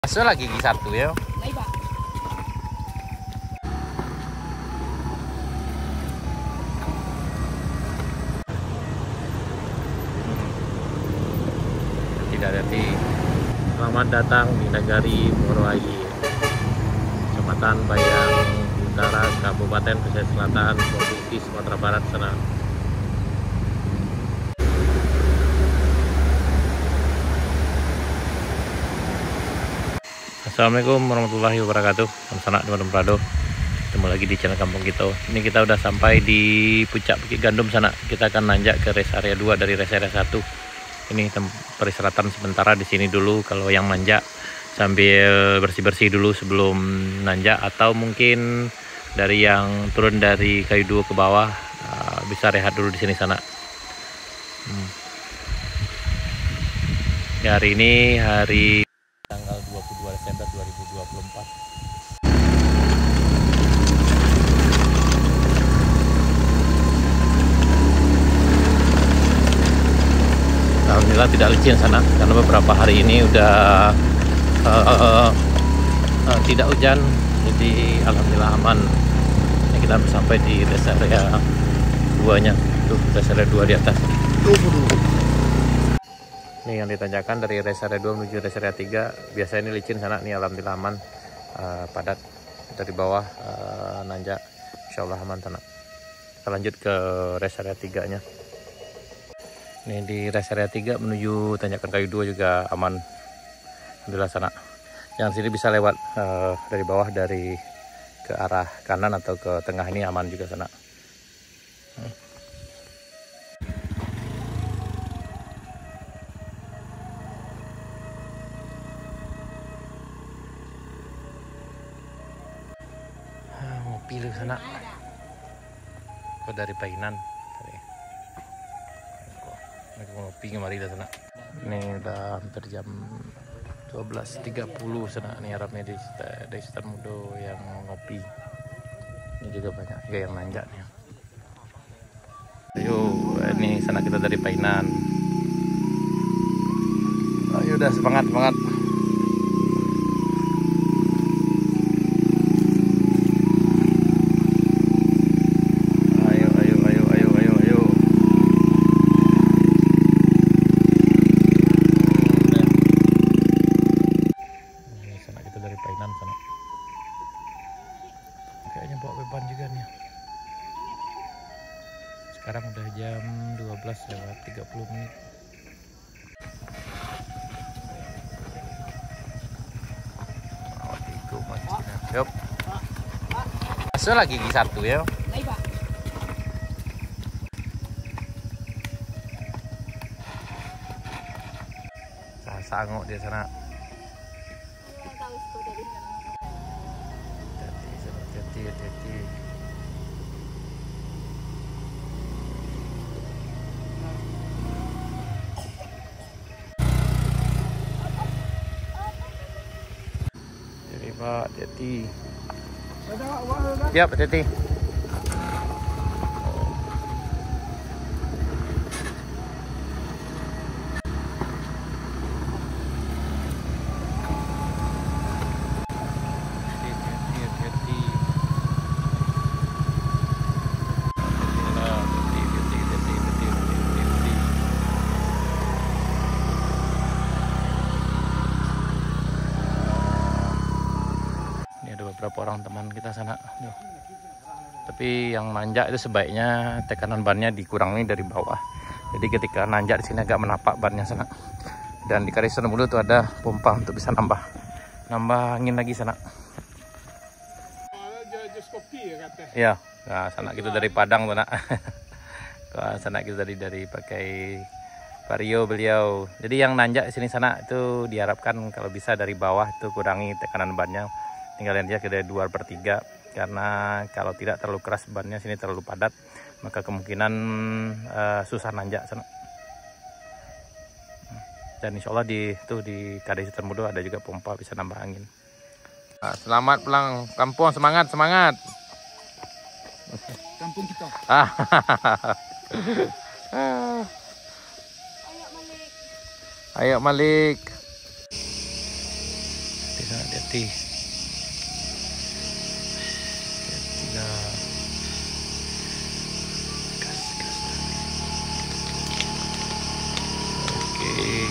Masuk lagi gigi satu ya. Hati-hati. Selamat datang di Nagari Moroayi, Kecamatan Bayang Utara, Kabupaten Pesisir Selatan, Provinsi Sumatera Barat sana. Assalamualaikum warahmatullahi wabarakatuh. Sanak teman-teman Prado. Ketemu lagi di channel Kampung Kita. Ini kita udah sampai di puncak Bukit Gandum sana. Kita akan nanjak ke rest area 2 dari rest area 1. Ini peristirahatan sementara di sini dulu. Kalau yang nanjak sambil bersih-bersih dulu sebelum nanjak, atau mungkin dari yang turun dari kayu 2 ke bawah bisa rehat dulu di sini sana. Ya, hari ini hari tanggal 22 Desember 2024. Alhamdulillah tidak licin sana, karena beberapa hari ini udah tidak hujan, jadi alhamdulillah aman. Ini kita sampai di rest area 2-nya. Tuh, rest area 2 di atas. Ini yang ditanjakan dari rest area 2 menuju rest area 3. Biasanya ini licin sana, nih alhamdulillah aman, padat. Dari bawah nanjak, insyaallah aman sana. Kita lanjut ke rest area 3-nya. Ini di rest area 3 menuju tanjakan kayu 2 juga aman, alhamdulillah sana. Yang sini bisa lewat dari bawah, dari ke arah kanan atau ke tengah, ini aman juga sana. Ngopi lu sana. Kau dari Painan tadi. Aku ngopi kemari dah sana. Ini udah hampir jam 12.30 sana. Nih ramai di Setan Mudo yang ngopi. Ini juga banyak juga yang nanjak nih. Ayo, ini sana kita dari Painan. Ayo udah semangat. Kayaknya bawa beban juga nih. Sekarang udah jam 12:30. Yuk. Masuk lagi gigi satu ya. Sanggup dia sana. Hati-hati. Jadi Pak, hati-hati. Siap, hati-hati. Beberapa orang teman kita sana. Tapi yang nanjak itu sebaiknya tekanan bannya dikurangi dari bawah. Jadi ketika nanjak di sini agak menapak bannya sana. Dan di Karisan Mudo tuh ada pompa untuk bisa nambah angin lagi sana. Ya, nah sana kita dari Padang tuh nak. Sana kita dari pakai vario beliau. Jadi yang nanjak di sini sana itu diharapkan kalau bisa dari bawah itu kurangi tekanan bannya. Tinggalin dia ke 2/3, karena kalau tidak terlalu keras bannya sini terlalu padat, maka kemungkinan susah nanjak sana. Dan insya Allah di Karisan Mudo ada juga pompa bisa nambah angin. Nah, selamat pulang kampung, semangat. Kampung kita. Ayo Malik. hati-hati. Gas. Oke.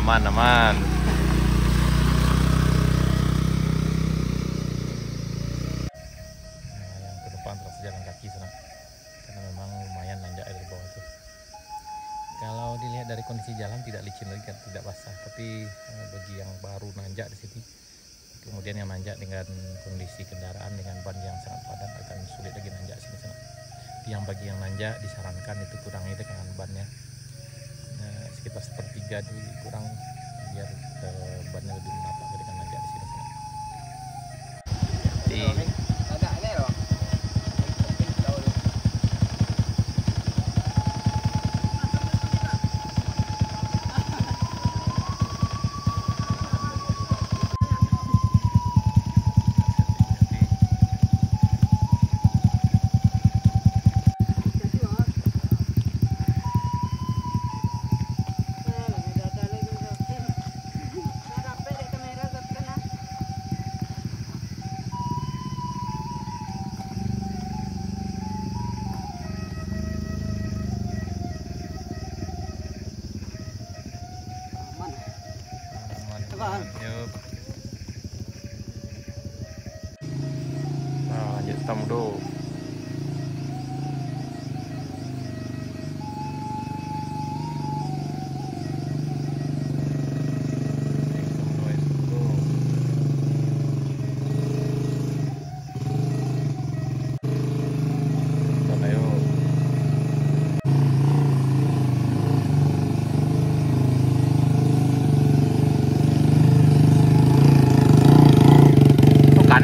Aman. Yang ke depan terasa jalan kaki sana, karena memang lumayan nanjak dari bawah itu. Kalau dilihat dari kondisi jalan tidak licin lagi, kan, tidak basah. Tapi bagi yang baru nanjak di sini, kemudian yang nanjak dengan kondisi kendaraan dengan ban yang sangat padat akan sulit lagi nanjak sini sana. Yang bagi yang nanjak disarankan itu kurangi dengan bannya sekitar sepertiga kurang, biar bannya lebih menapak ketika nanjak di sini sana. Yup. Nah, lanjut tamudo.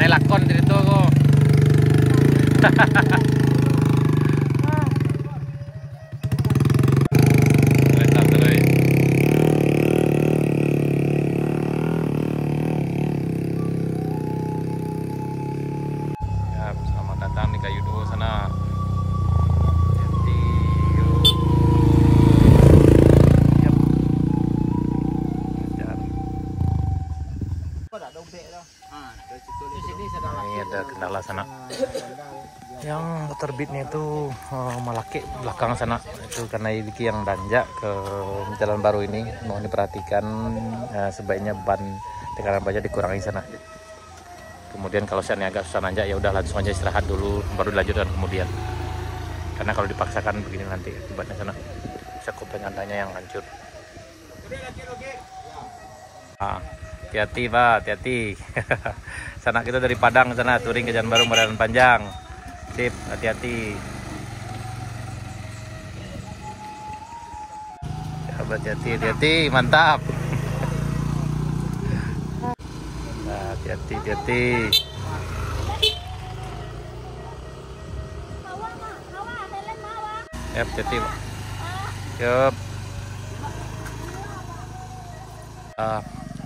Lakon dito ko. Tuloy. Ya, selamat datang di Kayu Duo sana. Jadi, yuk. Yep. Ini ada kendala sana. Yang terbitnya itu Malaki belakang sana, itu karena ini yang nanjak ke jalan baru ini. Mau diperhatikan sebaiknya ban tekanan baja dikurangi sana. Kemudian kalau seandainya agak susah nanjak, ya udah langsung aja istirahat dulu, baru dilanjutkan kemudian. Karena kalau dipaksakan begini nanti akibatnya sana bisa kuping antanya yang hancur. Hati-hati Pak, hati-hati. Sana kita dari Padang sana touring ke Jalan Baru Badan Panjang. Sip, hati-hati. Hati-hati, mantap. Nah, hati-hati. Yap, hati-hati Pak. Yup.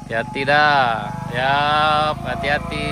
Hati-hati dah. Yap, hati-hati.